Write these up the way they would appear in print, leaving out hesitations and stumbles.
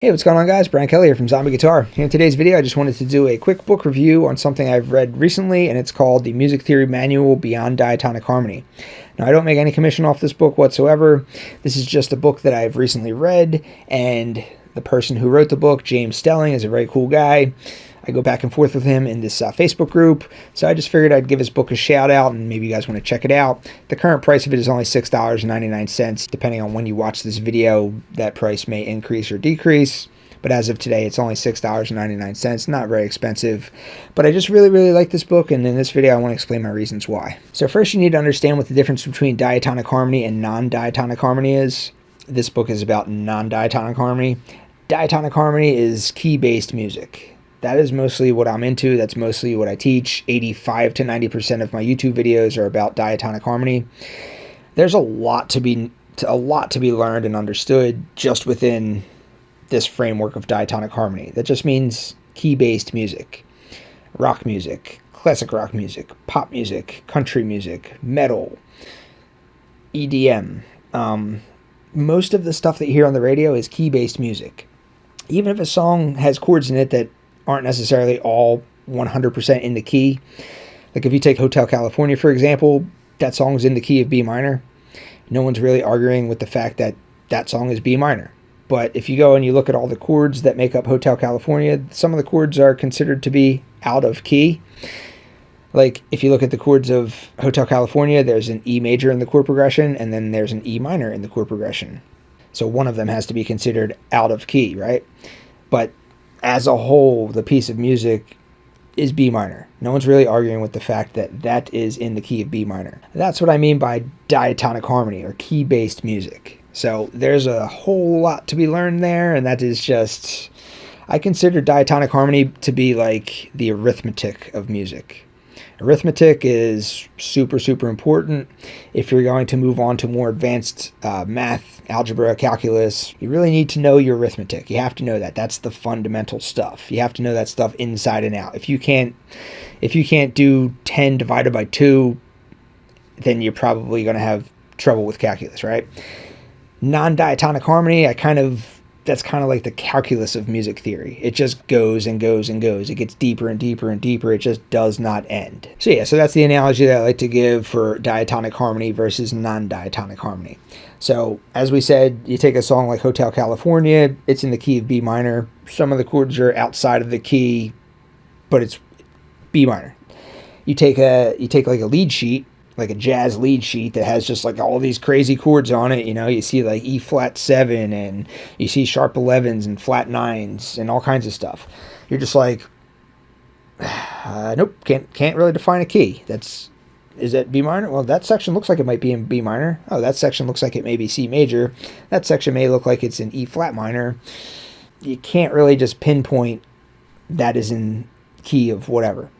Hey, what's going on, guys? Brian Kelly here from Zombie Guitar. Here in today's video, I just wanted to do a quick book review on something I've read recently, and it's called The Music Theory Manual Beyond Diatonic Harmony. Now, I don't make any commission off this book whatsoever. This is just a book that I've recently read, and the person who wrote the book, James Stelling, is a very cool guy. I go back and forth with him in this Facebook group, so I just figured I'd give his book a shout out, and maybe you guys want to check it out. The current price of it is only $6.99. Depending on when you watch this video, that price may increase or decrease, but as of today, it's only $6.99. Not very expensive, but I just really like this book, and in this video, I want to explain my reasons why. So first, you need to understand what the difference between diatonic harmony and non-diatonic harmony is. This book is about non-diatonic harmony. Diatonic harmony is key-based music. That is mostly what I'm into. That's mostly what I teach. 85 to 90% of my YouTube videos are about diatonic harmony. There's a lot to be learned and understood just within this framework of diatonic harmony. That just means key-based music, rock music, classic rock music, pop music, country music, metal, EDM. Most of the stuff that you hear on the radio is key-based music. Even if a song has chords in it that aren't necessarily all 100% in the key. Like if you take Hotel California, for example, that song's in the key of B minor. No one's really arguing with the fact that that song is B minor. But if you go and you look at all the chords that make up Hotel California, some of the chords are considered to be out of key. Like if you look at the chords of Hotel California, there's an E major in the chord progression, and then there's an E minor in the chord progression. So one of them has to be considered out of key, right? But as a whole, the piece of music is B minor. No one's really arguing with the fact that that is in the key of B minor. That's what I mean by diatonic harmony, or key-based music. So there's a whole lot to be learned there, and that is just, I consider diatonic harmony to be like the arithmetic of music. Arithmetic is super important. If you're going to move on to more advanced math, algebra, calculus, you really need to know your arithmetic. You have to know that. That's the fundamental stuff. You have to know that stuff inside and out. If you can't do 10 divided by 2, then you're probably going to have trouble with calculus, right? Non-diatonic harmony, that's kind of like the calculus of music theory. It just goes and goes and goes. It gets deeper and deeper and deeper. It just does not end. So yeah, so that's the analogy that I like to give for diatonic harmony versus non-diatonic harmony. So as we said, you take a song like Hotel California, it's in the key of B minor. Some of the chords are outside of the key, but it's B minor. You take like a lead sheet, like a jazz lead sheet that has just like all these crazy chords on it. You know, you see like E flat 7, and you see sharp 11s and flat 9s and all kinds of stuff. You're just like, nope, can't really define a key. Is that B minor? Well, that section looks like it might be in B minor. Oh, that section looks like it may be C major. That section may look like it's in E flat minor. You can't really just pinpoint that is in key of whatever.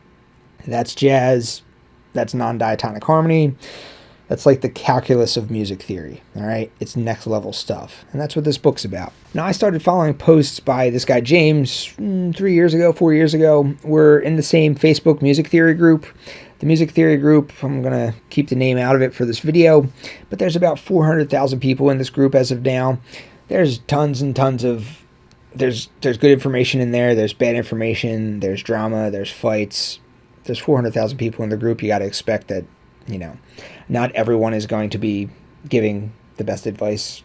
That's jazz. That's non-diatonic harmony. That's like the calculus of music theory, all right? It's next level stuff, and that's what this book's about. Now, I started following posts by this guy, James, 4 years ago. We're in the same Facebook music theory group. The music theory group, I'm going to keep the name out of it for this video, but there's about 400,000 people in this group as of now. There's tons and tons of, there's good information in there. There's bad information. There's drama. There's fights. There's 400,000 people in the group. You got to expect that, not everyone is going to be giving the best advice.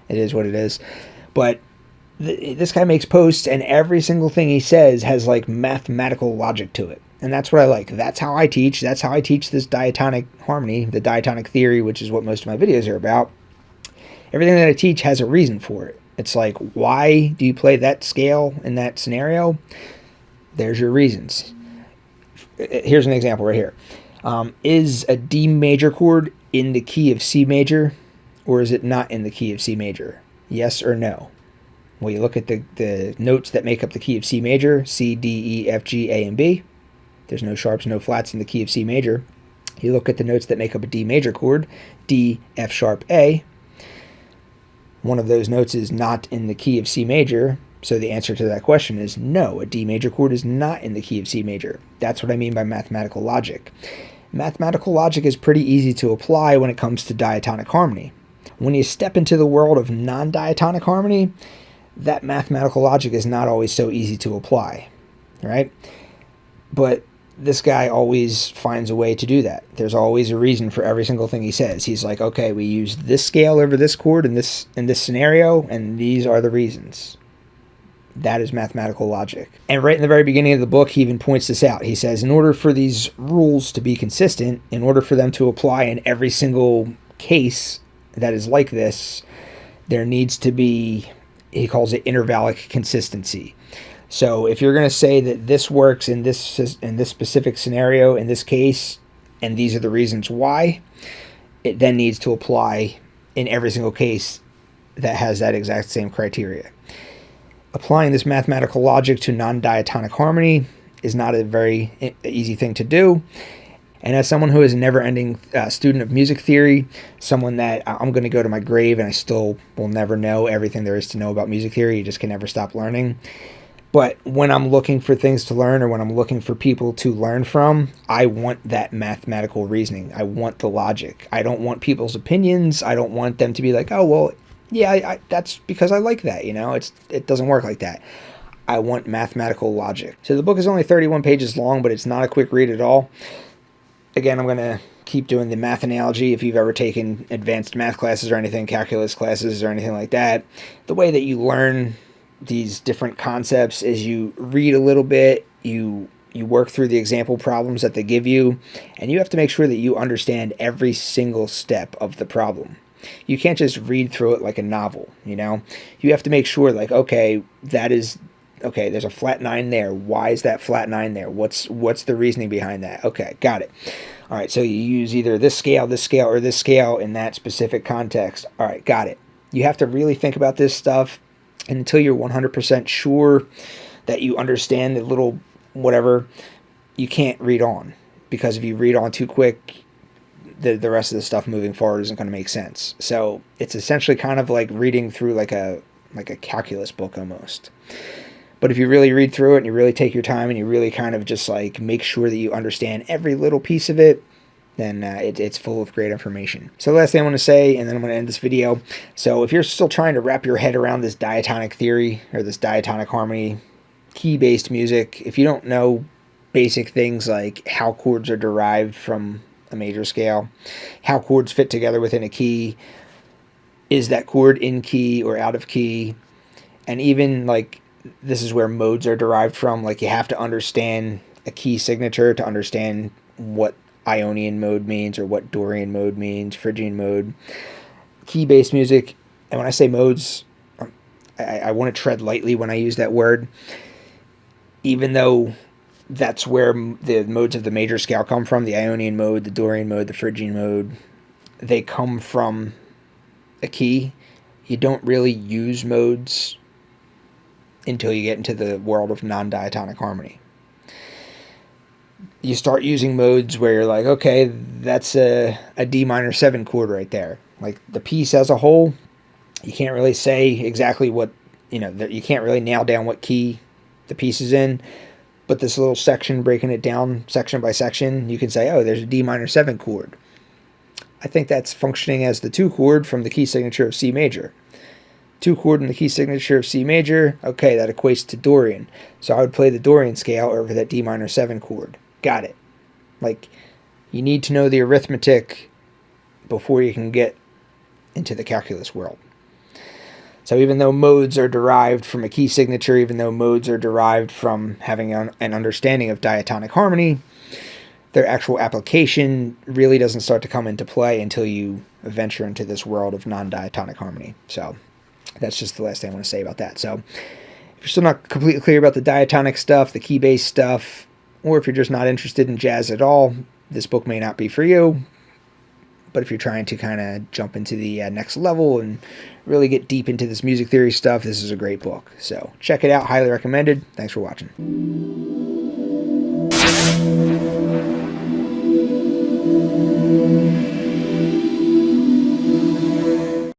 It is what it is. But this guy makes posts, and every single thing he says has like mathematical logic to it. And that's what I like. That's how I teach. That's how I teach this diatonic harmony, the diatonic theory, which is what most of my videos are about. Everything that I teach has a reason for it. It's like, why do you play that scale in that scenario? There's your reasons. Here's an example right here. Is a D major chord in the key of C major, or is it not in the key of C major? Yes or no? Well, you look at the notes that make up the key of C major, C, D, E, F, G, A, and B. There's no sharps, no flats in the key of C major. You look at the notes that make up a D major chord, D, F sharp, A. One of those notes is not in the key of C major. So the answer to that question is no, a D major chord is not in the key of C major. That's what I mean by mathematical logic. Mathematical logic is pretty easy to apply when it comes to diatonic harmony. When you step into the world of non-diatonic harmony, that mathematical logic is not always so easy to apply, right? But this guy always finds a way to do that. There's always a reason for every single thing he says. He's like, okay, we use this scale over this chord in this scenario, and these are the reasons. That is mathematical logic. And right in the very beginning of the book, he even points this out. He says, in order for these rules to be consistent, in order for them to apply in every single case that is like this, there needs to be, he calls it intervallic consistency. So if you're going to say that this works in this specific scenario, in this case, and these are the reasons why, it then needs to apply in every single case that has that exact same criteria. Applying this mathematical logic to non-diatonic harmony is not a very easy thing to do. And as someone who is a never-ending student of music theory, someone that I'm going to go to my grave and I still will never know everything there is to know about music theory, you just can never stop learning. But when I'm looking for things to learn, or when I'm looking for people to learn from, I want that mathematical reasoning. I want the logic. I don't want people's opinions. I don't want them to be like, oh, well, yeah, that's because I like that. It doesn't work like that. I want mathematical logic. So the book is only 31 pages long, but it's not a quick read at all. Again, I'm going to keep doing the math analogy. If you've ever taken advanced math classes or anything, calculus classes or anything like that, the way that you learn these different concepts is you read a little bit, you work through the example problems that they give you, and you have to make sure that you understand every single step of the problem. You can't just read through it like a novel, You have to make sure, like, okay, there's a flat 9 there. Why is that flat 9 there? What's the reasoning behind that? Okay, got it. All right, so you use either this scale, or this scale in that specific context. All right, got it. You have to really think about this stuff. And until you're 100% sure that you understand the little whatever, you can't read on. Because if you read on too quick, the rest of the stuff moving forward isn't going to make sense. So it's essentially kind of like reading through like a calculus book almost. But if you really read through it and you really take your time and you really kind of just like make sure that you understand every little piece of it, then it's full of great information. So the last thing I want to say, and then I'm going to end this video. So if you're still trying to wrap your head around this diatonic theory or this diatonic harmony, key-based music, if you don't know basic things like how chords are derived from a major scale, how chords fit together within a key, is that chord in key or out of key, and even like this is where modes are derived from. Like you have to understand a key signature to understand what Ionian mode means or what Dorian mode means, Phrygian mode, key-based music. And when I say modes, I want to tread lightly when I use that word, even though that's where the modes of the major scale come from, the Ionian mode, the Dorian mode, the Phrygian mode, they come from a key. You don't really use modes until you get into the world of non-diatonic harmony. You start using modes where you're like, okay, that's a D minor 7 chord right there. Like the piece as a whole, you can't really say exactly what, you can't really nail down what key the piece is in. But this little section, breaking it down section by section, you can say, oh, there's a D minor 7 chord. I think that's functioning as the 2 chord from the key signature of C major. 2 chord in the key signature of C major, okay, that equates to Dorian. So I would play the Dorian scale over that D minor 7 chord. Got it. Like, you need to know the arithmetic before you can get into the calculus world. So even though modes are derived from a key signature, even though modes are derived from having an understanding of diatonic harmony, their actual application really doesn't start to come into play until you venture into this world of non-diatonic harmony. So that's just the last thing I want to say about that. So if you're still not completely clear about the diatonic stuff, the key-based stuff, or if you're just not interested in jazz at all, this book may not be for you. But if you're trying to kind of jump into the next level and really get deep into this music theory stuff, this is a great book. So check it out. Highly recommended. Thanks for watching.